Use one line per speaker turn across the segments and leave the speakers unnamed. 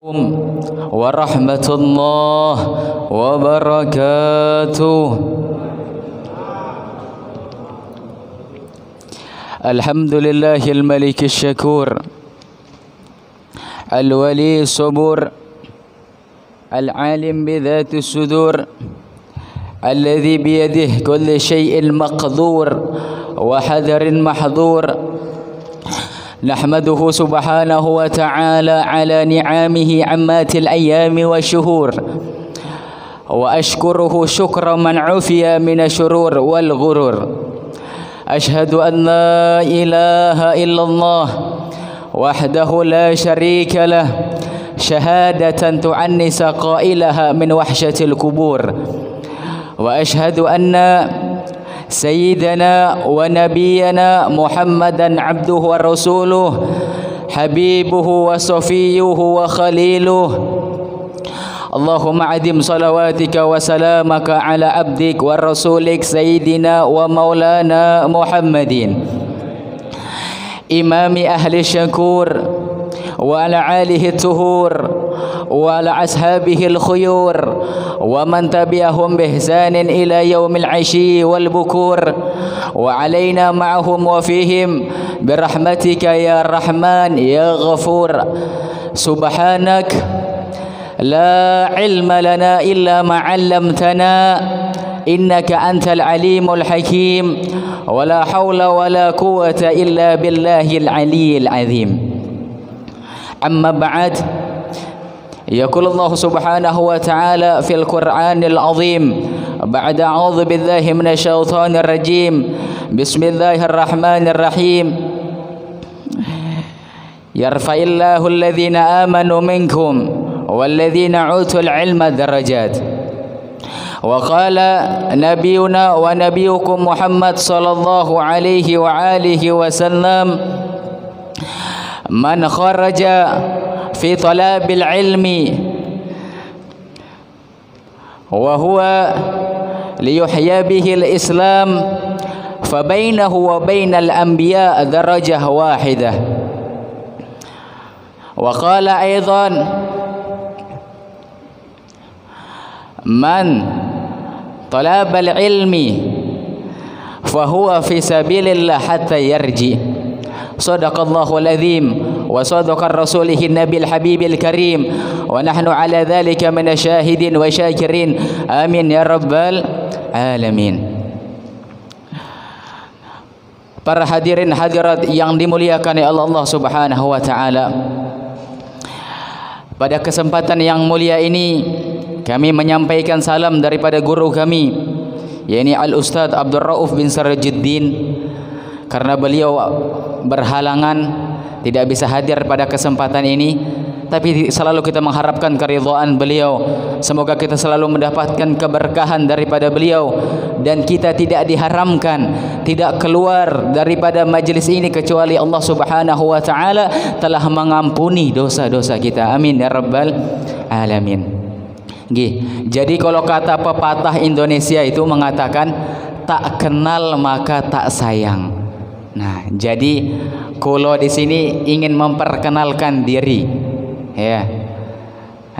ورحمة الله وبركاته. الحمد لله الملك الشكور الولي الصبور العالم بذات الصدور الذي بيده كل شيء مقدور وحذر محظور. نحمده سبحانه وتعالى على نعمه عمات الأيام والشهور، وأشكره شكر من عفي من الشرور والغرور. أشهد أن لا إله إلا الله وحده لا شريك له شهادة تعنس قائلها من وحشة القبور. وأشهد أن سيدنا ونبينا محمدا عبده ورسوله حبيبه وصفيه وخليله. اللهم عدم صلواتك وسلامك على عبدك ورسولك سيدنا ومولانا محمد إمام أهل الشكور وعلى آله الطهور وعلى أصحابه الخيور ومن تبعهم بإحسان إلى يوم العشي والبكور، وعلينا معهم وفيهم برحمتك يا رحمن يا غفور. سبحانك لا علم لنا إلا ما علمتنا إنك أنت العليم الحكيم، ولا حول ولا قوة إلا بالله العلي العظيم. أما بعد، يقول الله سبحانه وتعالى في القرآن العظيم بعد أعوذ بالله من الشيطان الرجيم بسم الله الرحمن الرحيم يرفع الله الذين آمنوا منكم والذين أوتوا العلم درجات. وقال نبينا ونبيكم محمد صلى الله عليه وآله وسلم من خرج في طلب العلم وهو ليحيى به الإسلام فبينه وبين الأنبياء درجة واحدة. وقال أيضا من طلب العلم فهو في سبيل الله حتى يرجع. صدق الله العظيم وصدق رسوله النبي الحبيب الكريم، ونحن على ذلك من الشاهدين والشاكرين. آمين يا رب العالمين. Para hadirin hadirat yang dimuliakan oleh Allah Subhanahu wa taala, pada kesempatan yang mulia ini kami menyampaikan salam daripada guru kami, yakni Al-Ustaz Abdul Rauf bin Sirajuddin, karena beliau berhalangan tidak bisa hadir pada kesempatan ini, tapi selalu kita mengharapkan keridhaan beliau. Semoga kita selalu mendapatkan keberkahan daripada beliau, dan kita tidak diharamkan, tidak keluar daripada majlis ini kecuali Allah Subhanahu wa taala telah mengampuni dosa-dosa kita. Amin ya rabbal alamin. Jadi kalau kata pepatah Indonesia itu mengatakan tak kenal maka tak sayang. Nah, jadi kulo di sini ingin memperkenalkan diri. Ya.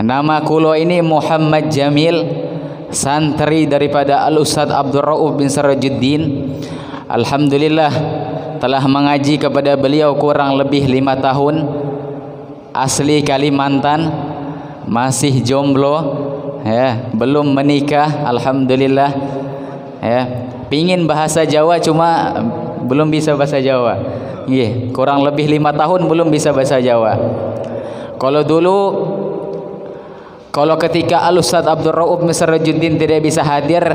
Nama kulo ini Muhammad Jamil, santri daripada Al-Ustaz Abdul Rauf bin Sirajuddin. Alhamdulillah telah mengaji kepada beliau kurang lebih 5 tahun. Asli Kalimantan, masih jomblo, ya, belum menikah. Alhamdulillah. Ya, pingin bahasa Jawa cuma belum bisa bahasa Jawa. Kurang lebih 5 tahun belum bisa bahasa Jawa. Kalau ketika Al-Ustaz Abdul Rauf bin Sirajuddin tidak bisa hadir,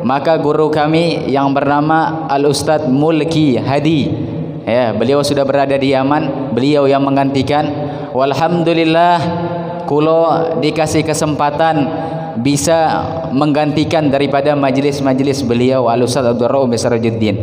maka guru kami yang bernama Al-Ustaz Mulki Hadi, ya, beliau sudah berada di Yaman, beliau yang menggantikan. Walhamdulillah kulo dikasih kesempatan bisa menggantikan daripada majlis-majlis beliau Al-Ustaz Abdul Rauf bin Sirajuddin.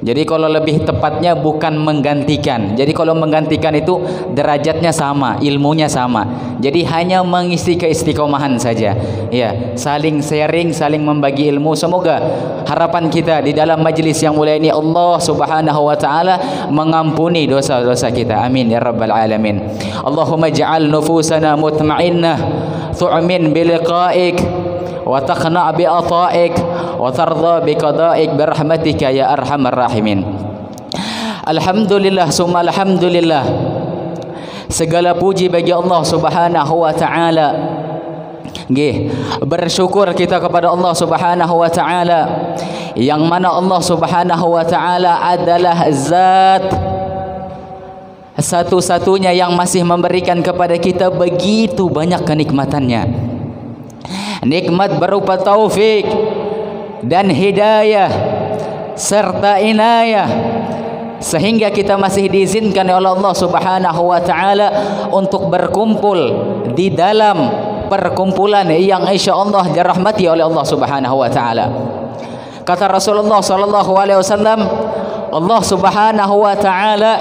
Jadi kalau lebih tepatnya bukan menggantikan. Jadi kalau menggantikan itu derajatnya sama, ilmunya sama. Jadi hanya mengisi keistiqomahan saja. Ya, saling sharing, saling membagi ilmu. Semoga harapan kita di dalam majlis yang mulia ini Allah Subhanahu wa taala mengampuni dosa-dosa kita. Amin ya rabbal alamin. Allahumma ij'al nufusana mutma'innah tu'min biliqa'ik wa taqna' bi ata'ik wa tarda bi qada'ik bi rahmatika ya arhamar rahimin. Alhamdulillah summa alhamdulillah. Segala puji bagi Allah Subhanahu wa taala. Nggih, bersyukur kita kepada Allah Subhanahu wa taala yang mana Allah Subhanahu wa taala adalah zat satu-satunya yang masih memberikan kepada kita begitu banyak kenikmatannya. Nikmat berupa taufik dan hidayah serta inayah, sehingga kita masih diizinkan oleh Allah Subhanahu wa taala untuk berkumpul di dalam perkumpulan yang insyaallah dirahmati oleh Allah Subhanahu wa taala. Kata Rasulullah sallallahu alaihi wasallam, Allah Subhanahu wa taala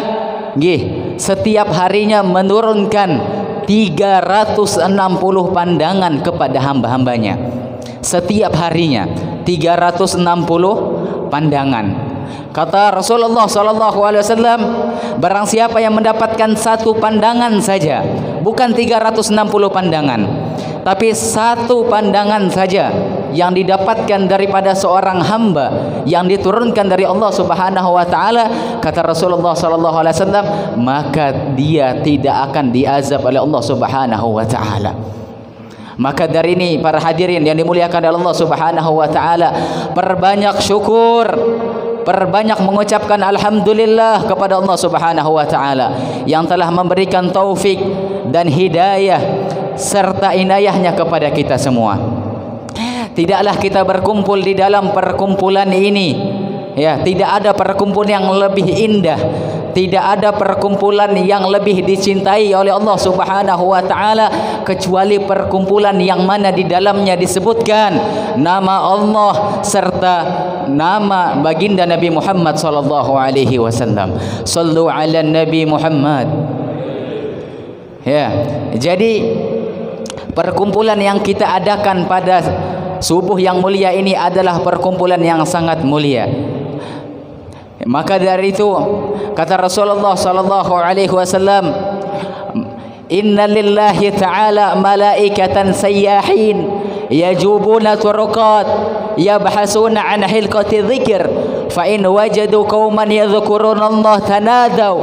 nggih setiap harinya menurunkan 360 pandangan kepada hamba-hambanya. Setiap harinya 360 pandangan. Kata Rasulullah sallallahu alaihi wasallam, barang siapa yang mendapatkan satu pandangan saja, bukan 360 pandangan, tapi satu pandangan saja yang didapatkan daripada seorang hamba yang diturunkan dari Allah Subhanahu wa taala, kata Rasulullah sallallahu alaihi wasallam, maka dia tidak akan diazab oleh Allah Subhanahu wa taala. Maka dari ini para hadirin yang dimuliakan oleh Allah Subhanahu wa taala, perbanyak syukur, perbanyak mengucapkan alhamdulillah kepada Allah Subhanahu wa taala yang telah memberikan taufik dan hidayah serta inayahnya kepada kita semua. Tidaklah kita berkumpul di dalam perkumpulan ini, ya, tidak ada perkumpulan yang lebih indah, tidak ada perkumpulan yang lebih dicintai oleh Allah Subhanahu wa taala kecuali perkumpulan yang mana di dalamnya disebutkan nama Allah serta nama baginda Nabi Muhammad sallallahu alaihi wasallam. Sallu ala Nabi Muhammad. Ya, jadi perkumpulan yang kita adakan pada subuh yang mulia ini adalah perkumpulan yang sangat mulia. Maka dari itu kata Rasulullah sallallahu alaihi wasallam, inna lillahi ta'ala malaikatan sayyahin yajubuna turuqat yabhasuna an hilqati dhikr fa in wajadu qauman yadhkuruna Allah tanadaw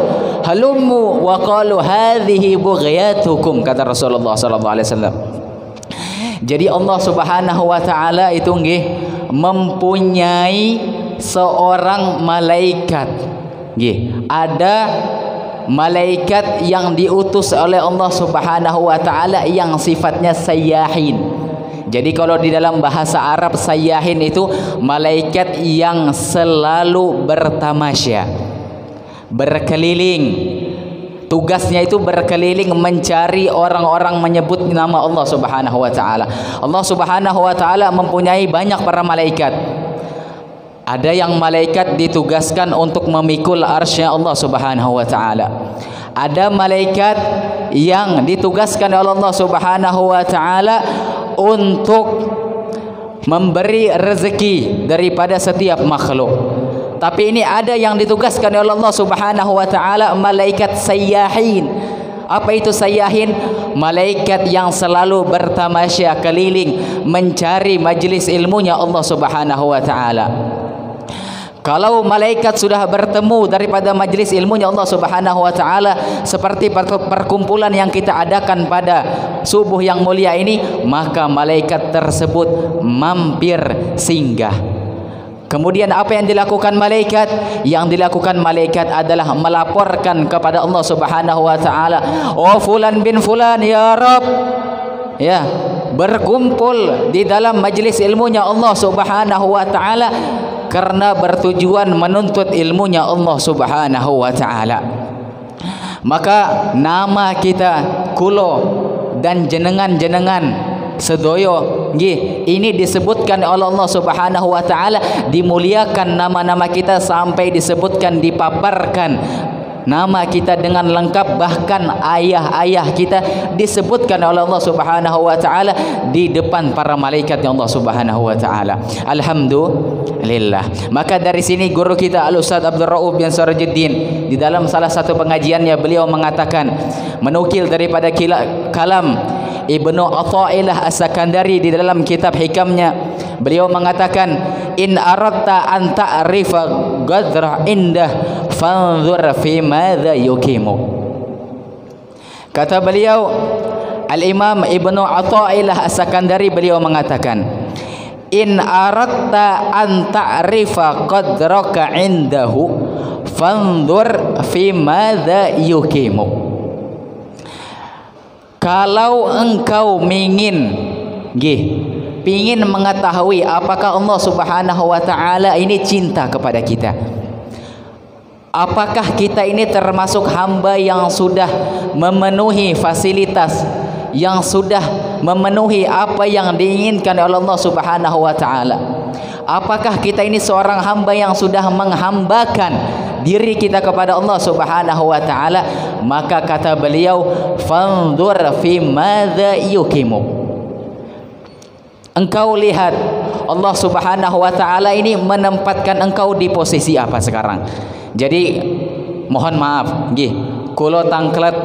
halummu wa qalu hadhihi bughyatukum, kata Rasulullah sallallahu alaihi wasallam. Jadi Allah Subhanahu wa taala itu nggih mempunyai seorang malaikat. Nggih, ada malaikat yang diutus oleh Allah Subhanahu wa taala yang sifatnya sayyahin. Jadi kalau di dalam bahasa Arab sayyahin itu malaikat yang selalu bertamasya, berkeliling. Tugasnya itu berkeliling mencari orang-orang menyebut nama Allah Subhanahu wa taala. Allah Subhanahu wa taala mempunyai banyak para malaikat. Ada yang malaikat ditugaskan untuk memikul arsy Allah Subhanahu wa taala. Ada malaikat yang ditugaskan oleh Allah Subhanahu wa taala untuk memberi rezeki daripada setiap makhluk. Tapi ini ada yang ditugaskan oleh Allah Subhanahu wa taala malaikat sayyahin. Apa itu sayyahin? Malaikat yang selalu bertamasya keliling mencari majlis ilmunya Allah Subhanahu wa taala. Kalau malaikat sudah bertemu daripada majlis ilmunya Allah Subhanahu wa taala seperti perkumpulan yang kita adakan pada subuh yang mulia ini, maka malaikat tersebut mampir singgah. Kemudian apa yang dilakukan malaikat? Yang dilakukan malaikat adalah melaporkan kepada Allah Subhanahu wa taala, "Oh fulan bin fulan ya Rabb." Ya, berkumpul di dalam majlis ilmunya Allah Subhanahu wa taala karena bertujuan menuntut ilmunya Allah Subhanahu wa taala. Maka nama kita kulo dan jenengan-jenengan sedoyo nggih, ini disebutkan oleh Allah Subhanahu wa taala, dimuliakan nama-nama kita sampai disebutkan, dipaparkan nama kita dengan lengkap, bahkan ayah-ayah kita disebutkan oleh Allah Subhanahu wa taala di depan para malaikat Allah Subhanahu wa taala. Alhamdulillah. Maka dari sini guru kita Al-Ustaz Abdul Rauf bin Sirajuddin di dalam salah satu pengajiannya beliau mengatakan, menukil daripada kalam Ibnu Athaillah As-Sakandari di dalam kitab hikamnya, beliau mengatakan, in aradta an ta'rifa qadra indah fanzur fi madza yuqimu. Kata beliau Al-Imam Ibnu Athaillah As-Sakandari, beliau mengatakan, in aradta an ta'rifa qadraka indahu fanzur fi madza yuqimu. Kalau engkau ingin mengetahui apakah Allah Subhanahu wa taala ini cinta kepada kita, apakah kita ini termasuk hamba yang sudah memenuhi fasilitas, yang sudah memenuhi apa yang diinginkan oleh Allah Subhanahu wa taala, apakah kita ini seorang hamba yang sudah menghambakan diri kita kepada Allah Subhanahu wa taala, maka kata beliau, fanzur fi madza yuqimu. Engkau lihat Allah Subhanahu wa taala ini menempatkan engkau di posisi apa sekarang. Jadi mohon maaf nggih, kula tangklet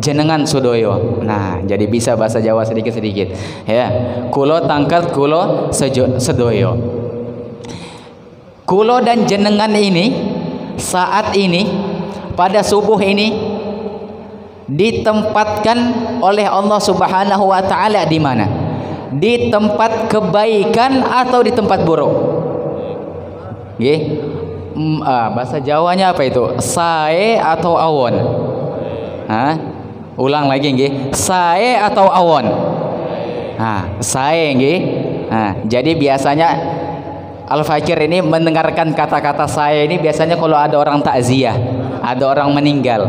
jenengan sudoyo. Nah, jadi bisa bahasa Jawa sedikit-sedikit ya. Kula tangklet kula sedoyo. Kula dan jenengan ini saat ini pada subuh ini ditempatkan oleh Allah Subhanahu wa taala di mana? Di tempat kebaikan atau di tempat buruk? Nggih. Bahasa Jawanya apa itu? Sae atau awon? Ulang lagi nggih. Sae atau awon? Sae nggih. Jadi biasanya Al-Fakir ini mendengarkan kata-kata saya ini biasanya kalau ada orang takziah, ada orang meninggal.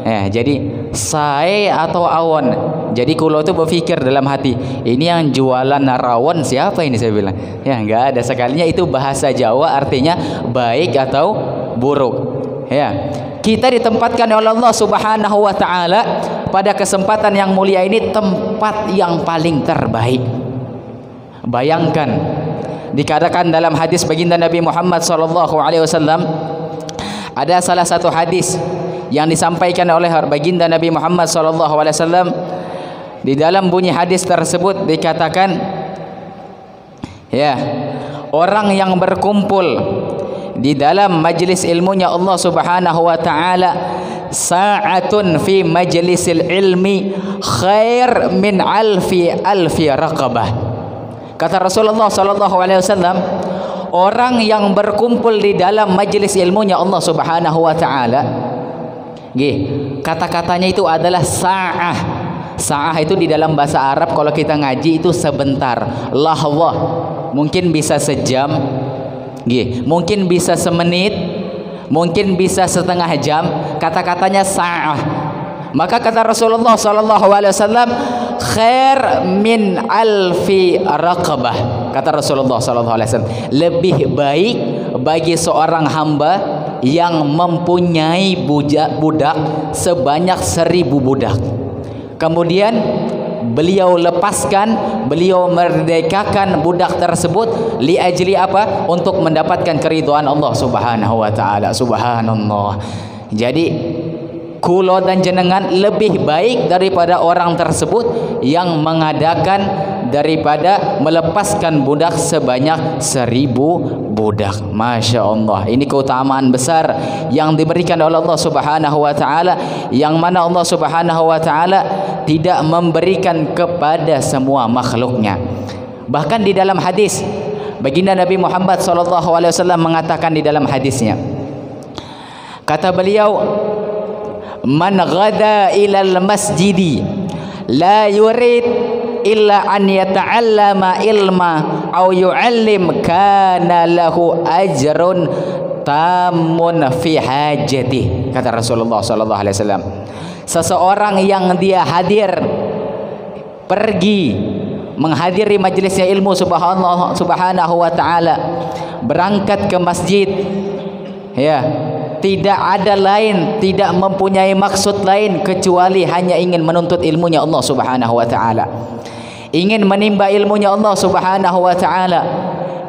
Jadi saya atau awon. Jadi kalau itu berpikir dalam hati, ini yang jualan rawon siapa ini, saya bilang. Ya, enggak ada, sekalinya itu bahasa Jawa artinya baik atau buruk. Ya. Kita ditempatkan oleh Allah Subhanahu wa taala pada kesempatan yang mulia ini tempat yang paling terbaik. Bayangkan, dikatakan dalam hadis baginda Nabi Muhammad SAW, ada salah satu hadis yang disampaikan oleh baginda Nabi Muhammad SAW. Di dalam bunyi hadis tersebut dikatakan, ya, orang yang berkumpul di dalam majlis ilmunya Allah Subhanahu wa taala, sa'atun fi majlisil ilmi khair min alfi raqabah. Kata Rasulullah SAW, orang yang berkumpul di dalam majlis ilmunya Allah Subhanahu wa taala, kata-katanya itu adalah sa'ah. Sa'ah itu di dalam bahasa Arab kalau kita ngaji itu sebentar. Lahwah mungkin bisa sejam, mungkin bisa semenit, mungkin bisa setengah jam. Kata-katanya sa'ah. Maka kata Rasulullah SAW, khair min alfi raqabah. Kata Rasulullah SAW, lebih baik bagi seorang hamba yang mempunyai budak sebanyak 1000 budak. Kemudian beliau lepaskan, beliau merdekakan budak tersebut li ajli apa? Untuk mendapatkan keridhaan Allah Subhanahu wa taala. Subhanallah. Jadi kula dan jenengan lebih baik daripada orang tersebut yang mengadakan daripada melepaskan budak sebanyak 1000 budak. Masya Allah, ini keutamaan besar yang diberikan oleh Allah Subhanahu wa taala, yang mana Allah Subhanahu wa taala tidak memberikan kepada semua makhluknya. Bahkan di dalam hadis baginda Nabi Muhammad SAW mengatakan di dalam hadisnya, kata beliau, man ghada ilal masjidi la yurid illa an yata'allama ilma au yu'allim kana lahu ajrun tamun fi hajati. Kata Rasulullah SAW, seseorang yang dia hadir pergi menghadiri majlisnya ilmu subhanahu wa ta'ala, berangkat ke masjid, ya, tidak ada lain, tidak mempunyai maksud lain kecuali hanya ingin menuntut ilmunya Allah subhanahu wa ta'ala, ingin menimba ilmunya Allah subhanahu wa ta'ala,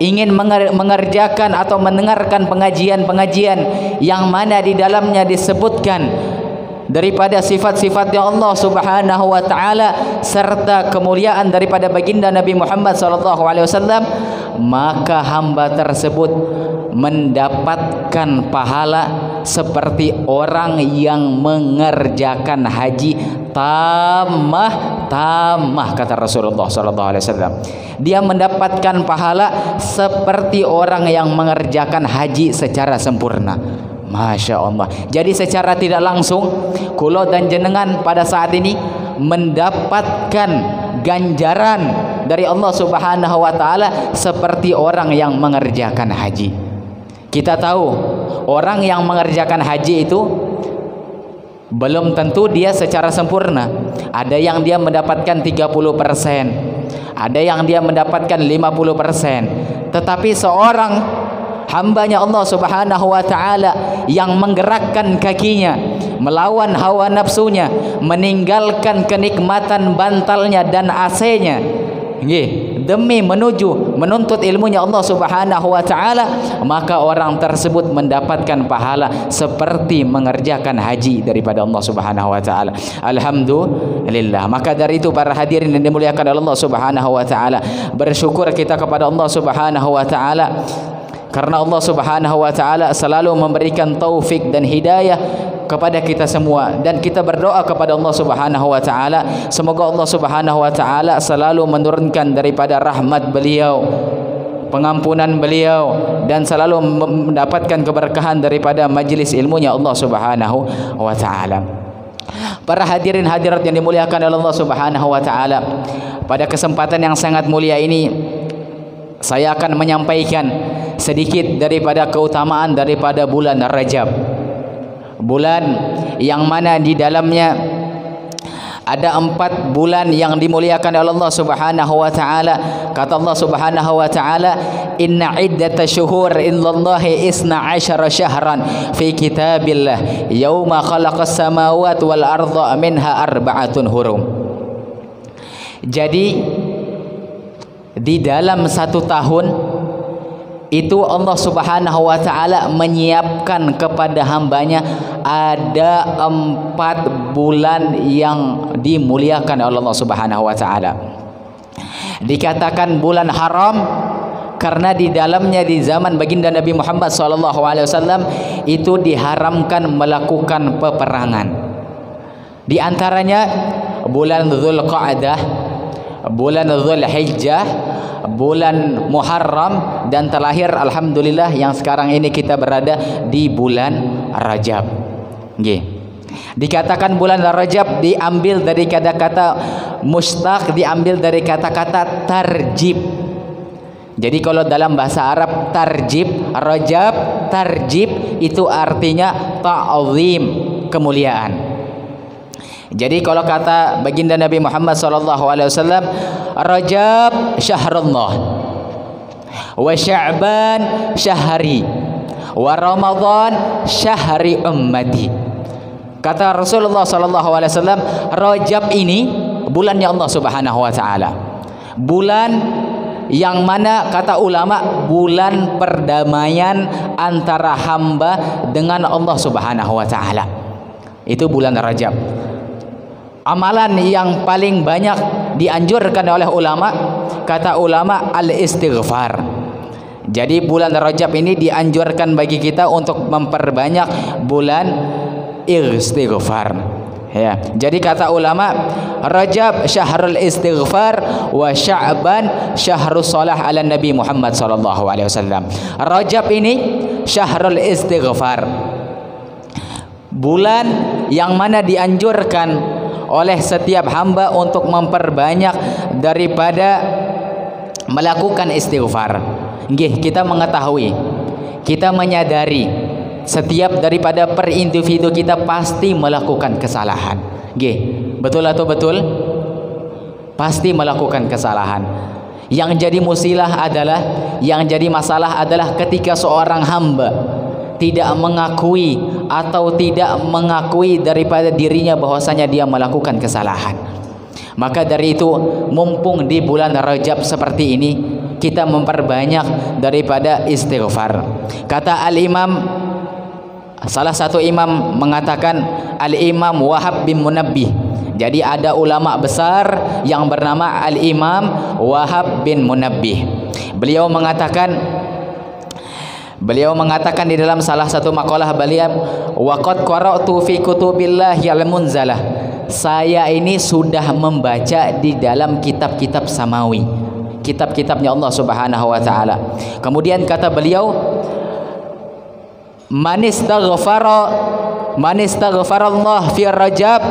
ingin mengerjakan atau mendengarkan pengajian-pengajian yang mana di dalamnya disebutkan daripada sifat-sifatnya Allah subhanahu wa ta'ala serta kemuliaan daripada baginda Nabi Muhammad sallallahu alaihi wasallam, maka hamba tersebut mendapatkan pahala seperti orang yang mengerjakan haji tamah, kata Rasulullah sallallahu alaihi wasallam. Dia mendapatkan pahala seperti orang yang mengerjakan haji secara sempurna. Masya Allah. Jadi secara tidak langsung kulo dan jenengan pada saat ini mendapatkan ganjaran dari Allah subhanahu wa ta'ala seperti orang yang mengerjakan haji. Kita tahu orang yang mengerjakan haji itu belum tentu dia secara sempurna. Ada yang dia mendapatkan 30%, ada yang dia mendapatkan 50%. Tetapi seorang hambanya Allah subhanahu wa ta'ala yang menggerakkan kakinya melawan hawa nafsunya, meninggalkan kenikmatan bantalnya dan AC-nya, demi menuntut ilmunya Allah subhanahu wa ta'ala, maka orang tersebut mendapatkan pahala seperti mengerjakan haji daripada Allah subhanahu wa ta'ala. Alhamdulillah. Maka dari itu para hadirin yang dimuliakan oleh Allah subhanahu wa ta'ala, bersyukur kita kepada Allah subhanahu wa ta'ala karena Allah subhanahu wa ta'ala selalu memberikan taufik dan hidayah kepada kita semua, dan kita berdoa kepada Allah subhanahu wa ta'ala semoga Allah subhanahu wa ta'ala selalu menurunkan daripada rahmat beliau, pengampunan beliau, dan selalu mendapatkan keberkahan daripada majlis ilmunya Allah subhanahu wa ta'ala. Para hadirin hadirat yang dimuliakan oleh Allah subhanahu wa ta'ala, pada kesempatan yang sangat mulia ini saya akan menyampaikan sedikit daripada keutamaan daripada bulan Rajab, bulan yang mana di dalamnya ada 4 bulan yang dimuliakan oleh Allah subhanahu wa ta'ala. Kata Allah subhanahu wa ta'ala, inna iddata syuhur indallahi isna asyara syahran fi kitabillah yawma khalaqas samawati wal arda minha arba'atun hurum. Jadi di dalam 1 tahun itu Allah subhanahu wa ta'ala menyiapkan kepada hambanya ada 4 bulan yang dimuliakan oleh Allah subhanahu wa ta'ala. Dikatakan bulan haram karena di dalamnya di zaman baginda Nabi Muhammad SAW itu diharamkan melakukan peperangan. Di antaranya bulan Dzulqa'dah, bulan Dzulhijjah, bulan Muharram, dan terakhir alhamdulillah yang sekarang ini kita berada di bulan Rajab. Dikatakan bulan Rajab diambil dari kata-kata mustaq, diambil dari kata-kata tarjib. Jadi kalau dalam bahasa Arab tarjib, Rajab, tarjib itu artinya ta'zim, kemuliaan. Jadi kalau kata baginda Nabi Muhammad SAW, Rajab syahrullah, wa Sya'ban syahri, wa Ramadan syahri ummati. Kata Rasulullah SAW, Rajab ini bulannya Allah Subhanahu wa ta'ala, bulan yang mana kata ulama bulan perdamaian antara hamba dengan Allah Subhanahu wa ta'ala. Itu bulan Rajab. Amalan yang paling banyak dianjurkan oleh ulama, kata ulama, al-istighfar. Jadi bulan Rajab ini dianjurkan bagi kita untuk memperbanyak bulan istighfar. Ya. Jadi kata ulama, Rajab syahrul istighfar wa Sya'ban syahrus shalah ala Nabi Muhammad sallallahu alaihi wasallam. Rajab ini syahrul istighfar, bulan yang mana dianjurkan oleh setiap hamba untuk memperbanyak daripada melakukan istighfar. Kita mengetahui, kita menyadari setiap daripada per individu kita pasti melakukan kesalahan. Betul atau betul? pasti melakukan kesalahan. Yang jadi masalah adalah ketika seorang hamba tidak mengakui daripada dirinya bahwasanya dia melakukan kesalahan. Maka dari itu, mumpung di bulan Rajab seperti ini, kita memperbanyak daripada istighfar. Kata salah satu imam mengatakan, Al-Imam Wahab bin Munabbih. Jadi ada ulama besar yang bernama Al-Imam Wahab bin Munabbih. Beliau mengatakan di dalam salah satu makalah beliau, waqad qara'tu fi kutubillahi al-munzalah. Saya ini sudah membaca di dalam kitab-kitab samawi, kitab-kitabnya Allah Subhanahu wa taala. Kemudian kata beliau, man istaghfara Allah fi Rajab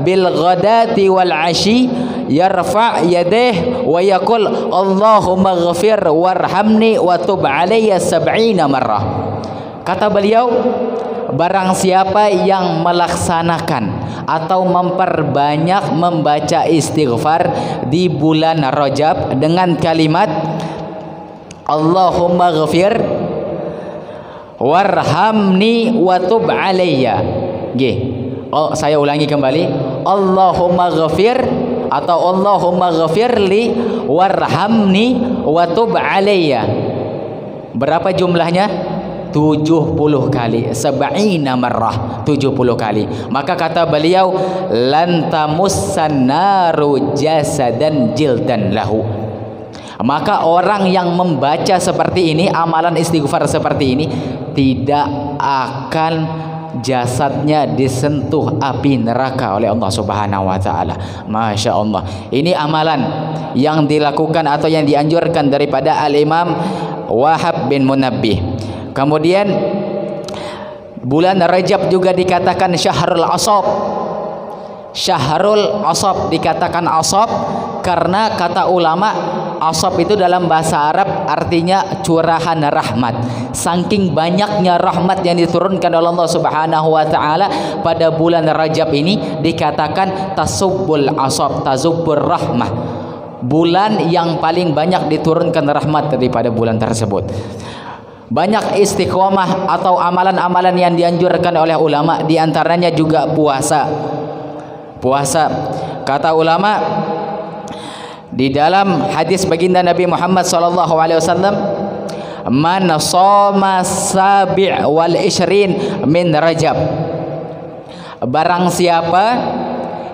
bil ghadati wal ashi yarfa' yadayhi wa yaqul Allahumma ighfir warhamni wa tub alayya 70 marrah. Kata beliau, barang siapa yang melaksanakan atau memperbanyak membaca istighfar di bulan Rajab dengan kalimat Allahumma ighfir warhamni wa tub alayya. Saya ulangi kembali, Allahumma ghafir atau Allahumma ghafirli warhamni wa tub alayya. Berapa jumlahnya? 70 kali, 70 marrah, 70 kali. Maka kata beliau, lan tamussan naru jasadan jildan lahu. Maka orang yang membaca seperti ini, amalan istighfar seperti ini, tidak akan jasadnya disentuh api neraka oleh Allah Subhanahu wa taala. Masya Allah. Ini amalan yang dilakukan atau yang dianjurkan daripada Al-Imam Wahab bin Munabbih. Kemudian bulan Rajab juga dikatakan Syahrul Asab. Syahrul Asab dikatakan asab karena kata ulama, asab itu dalam bahasa Arab artinya curahan rahmat. Saking banyaknya rahmat yang diturunkan oleh Allah Subhanahu wa taala pada bulan Rajab ini, dikatakan tasubbul asab, tazubbur rahmah. Bulan yang paling banyak diturunkan rahmat daripada bulan tersebut. Banyak istiqomah atau amalan-amalan yang dianjurkan oleh ulama, di antaranya juga puasa. Kata ulama, di dalam hadis baginda Nabi Muhammad SAW, man shoma sabi' wal ishrin min Rajab. Barang siapa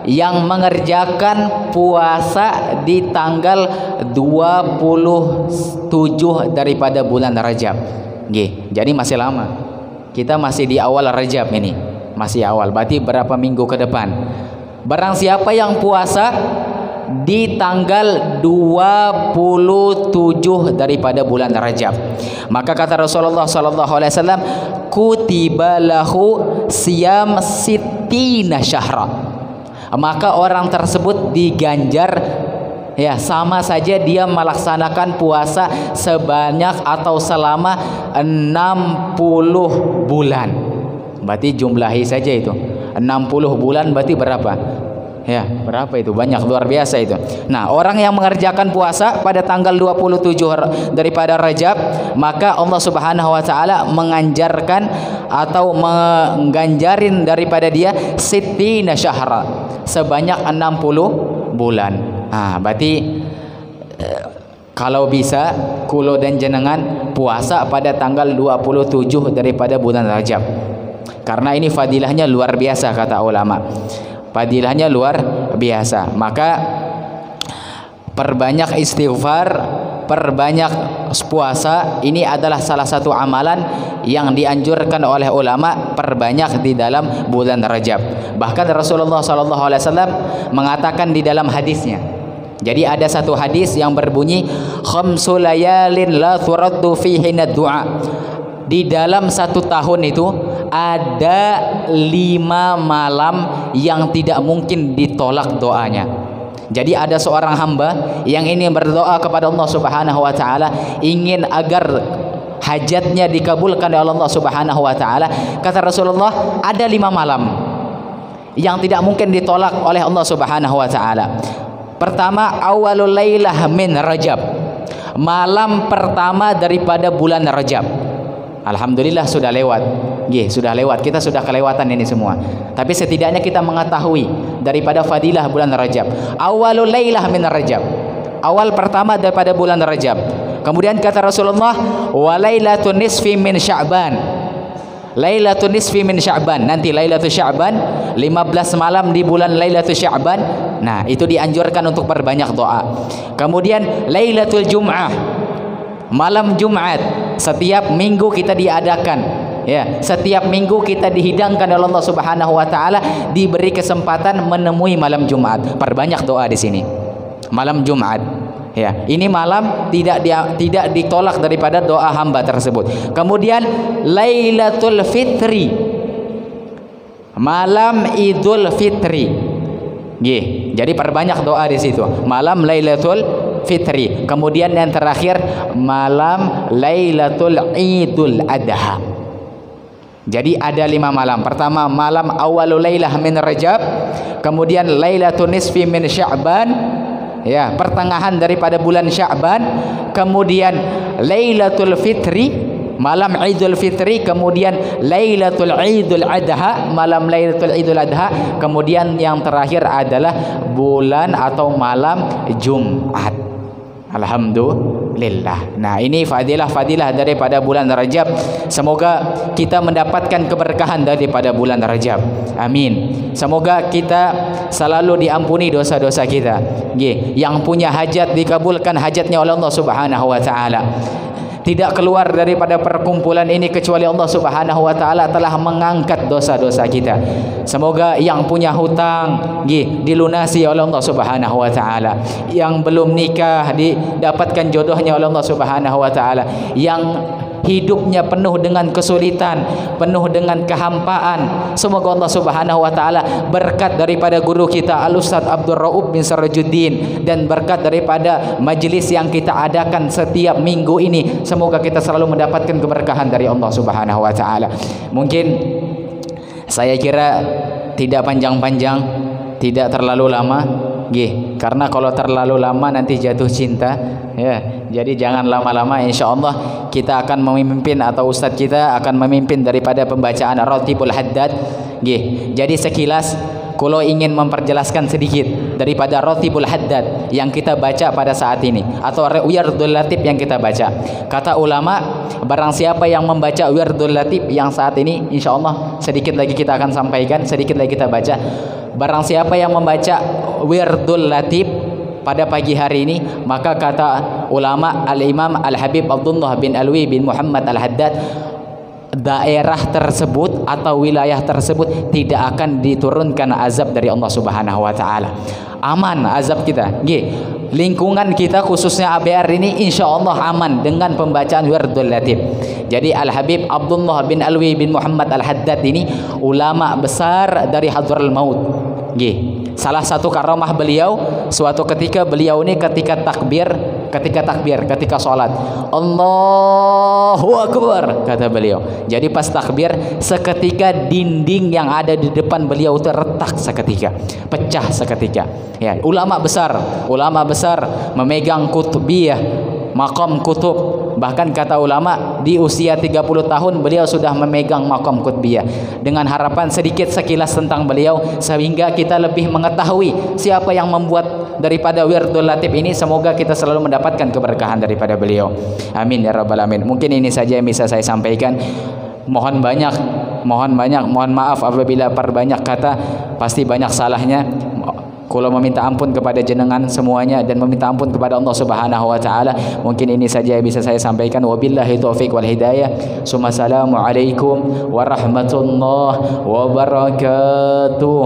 yang mengerjakan puasa di tanggal 27 daripada bulan Rajab. Jadi masih lama. Kita masih di awal Rajab ini. Masih awal, berarti berapa minggu ke depan. Barang siapa yang puasa di tanggal 27 daripada bulan Rajab, maka kata Rasulullah SAW, kutiba lahu siyam sittina syahra. Maka orang tersebut diganjar, ya, sama saja dia melaksanakan puasa sebanyak atau selama 60 bulan. Berarti jumlahi saja itu 60 bulan, berarti berapa? Ya, berapa itu? Banyak, luar biasa itu. Nah, orang yang mengerjakan puasa pada tanggal 27 daripada Rajab, maka Allah Subhanahu wa taala menganjarkan atau mengganjarin daripada dia sittina syahra, sebanyak 60 bulan. Nah, berarti kalau bisa kulo dan jenengan puasa pada tanggal 27 daripada bulan Rajab. Karena ini fadilahnya luar biasa, kata ulama. Fadilahnya luar biasa. Maka perbanyak istighfar, perbanyak puasa. Ini adalah salah satu amalan yang dianjurkan oleh ulama, perbanyak di dalam bulan Rajab. Bahkan Rasulullah SAW mengatakan di dalam hadisnya. Jadi ada satu hadis yang berbunyi, khamsu layalin la turaddu fihinna du'a. Di dalam satu tahun itu ada 5 malam yang tidak mungkin ditolak doanya. Jadi ada seorang hamba yang ini berdoa kepada Allah Subhanahu wa taala, ingin agar hajatnya dikabulkan oleh Allah Subhanahu wa taala. Kata Rasulullah, ada 5 malam yang tidak mungkin ditolak oleh Allah Subhanahu wa taala. Pertama, awalul lailah min Rajab. Malam pertama daripada bulan Rajab. Alhamdulillah sudah lewat. Sudah lewat. Kita sudah kelewatan ini semua. Tapi setidaknya kita mengetahui daripada fadilah bulan Rajab. Awalul lailah min Rajab. Awal pertama daripada bulan Rajab. Kemudian kata Rasulullah, wa lailatun nisfi min Sya'ban. Lailatul nisfi min Sya'ban. Nanti Lailatul Sya'ban, 15 malam di bulan Lailatul Sya'ban. Nah, itu dianjurkan untuk perbanyak doa. Kemudian Lailatul Jum'ah, malam Jumat. Setiap minggu kita diadakan, ya, setiap minggu kita dihidangkan oleh Allah Subhanahu wa taala, diberi kesempatan menemui malam Jumat. Perbanyak doa di sini. Malam Jumat. Ya, ini malam tidak ditolak daripada doa hamba tersebut. Kemudian Lailatul Fitri, malam Idul Fitri. Jadi perbanyak doa di situ. Malam Lailatul Fitri. Kemudian yang terakhir malam Lailatul Idul Adha. Jadi ada 5 malam. Pertama malam awalul lailah min Rajab, kemudian Lailatul Nisfi min Sya'ban, ya, pertengahan daripada bulan Sya'ban, kemudian Lailatul Fitri, malam Idul Fitri, kemudian Lailatul Idul Adha, malam Lailatul Idul Adha, kemudian yang terakhir adalah bulan atau malam Jumat. Alhamdulillah. Nah, ini fadilah daripada bulan Rajab. Semoga kita mendapatkan keberkahan daripada bulan Rajab. Amin. Semoga kita selalu diampuni dosa-dosa kita. Yang punya hajat dikabulkan hajatnya oleh Allah Subhanahu wa taala. Tidak keluar daripada perkumpulan ini kecuali Allah Subhanahu wa taala telah mengangkat dosa-dosa kita. Semoga yang punya hutang dilunasi oleh Allah Subhanahu wa taala. Yang belum nikah didapatkan jodohnya oleh Allah Subhanahu wa taala. Yang hidupnya penuh dengan kesulitan, penuh dengan kehampaan, semoga Allah Subhanahu wa taala berkat daripada guru kita Al-Ustaz Abdul Rauf bin Sirajuddin dan berkat daripada majlis yang kita adakan setiap minggu ini, semoga kita selalu mendapatkan keberkahan dari Allah Subhanahu wa taala. Mungkin saya kira tidak panjang-panjang, tidak terlalu lama. Karena kalau terlalu lama nanti jatuh cinta, ya. Jadi jangan lama-lama. Insyaallah kita akan memimpin atau ustadz kita akan memimpin daripada pembacaan Ratibul Haddad. Jadi sekilas kalau ingin memperjelaskan sedikit daripada Ratibul Haddad yang kita baca pada saat ini atau Wirdul Latif yang kita baca. Kata ulama, barang siapa yang membaca Wirdul Latif yang saat ini, insyaallah sedikit lagi kita akan sampaikan, sedikit lagi kita baca. Barang siapa yang membaca Wirdul Latif pada pagi hari ini, maka kata ulama Al-Imam Al-Habib Abdullah bin Alwi bin Muhammad Al-Haddad, daerah tersebut atau wilayah tersebut tidak akan diturunkan azab dari Allah Subhanahu wa taala. Aman azab kita. Lingkungan kita khususnya ABR ini insyaallah aman dengan pembacaan Wirdul Latif. Jadi Al-Habib Abdullah bin Alwi bin Muhammad Al-Haddad ini ulama besar dari Hadraul Maut. Salah satu karamah beliau, suatu ketika beliau ini ketika sholat, Allahu Akbar, kata beliau. Jadi pas takbir, seketika dinding yang ada di depan beliau itu retak seketika, pecah seketika. Ya, ulama besar memegang kutubiyah, maqam kutub. Bahkan kata ulama di usia 30 tahun beliau sudah memegang maqam kutubiyah. Dengan harapan sedikit sekilas tentang beliau sehingga kita lebih mengetahui siapa yang membuat daripada Wirdul Latif ini. Semoga kita selalu mendapatkan keberkahan daripada beliau. Amin ya rabbal alamin. Mungkin ini saja yang bisa saya sampaikan. Mohon maaf apabila perbanyak kata, pasti banyak salahnya. Kalau meminta ampun kepada jenengan semuanya dan meminta ampun kepada Allah Subhanahu wa taala. Mungkin ini saja yang bisa saya sampaikan. Wabillahi taufik wal hidayah. Assalamualaikum warahmatullahi wabarakatuh.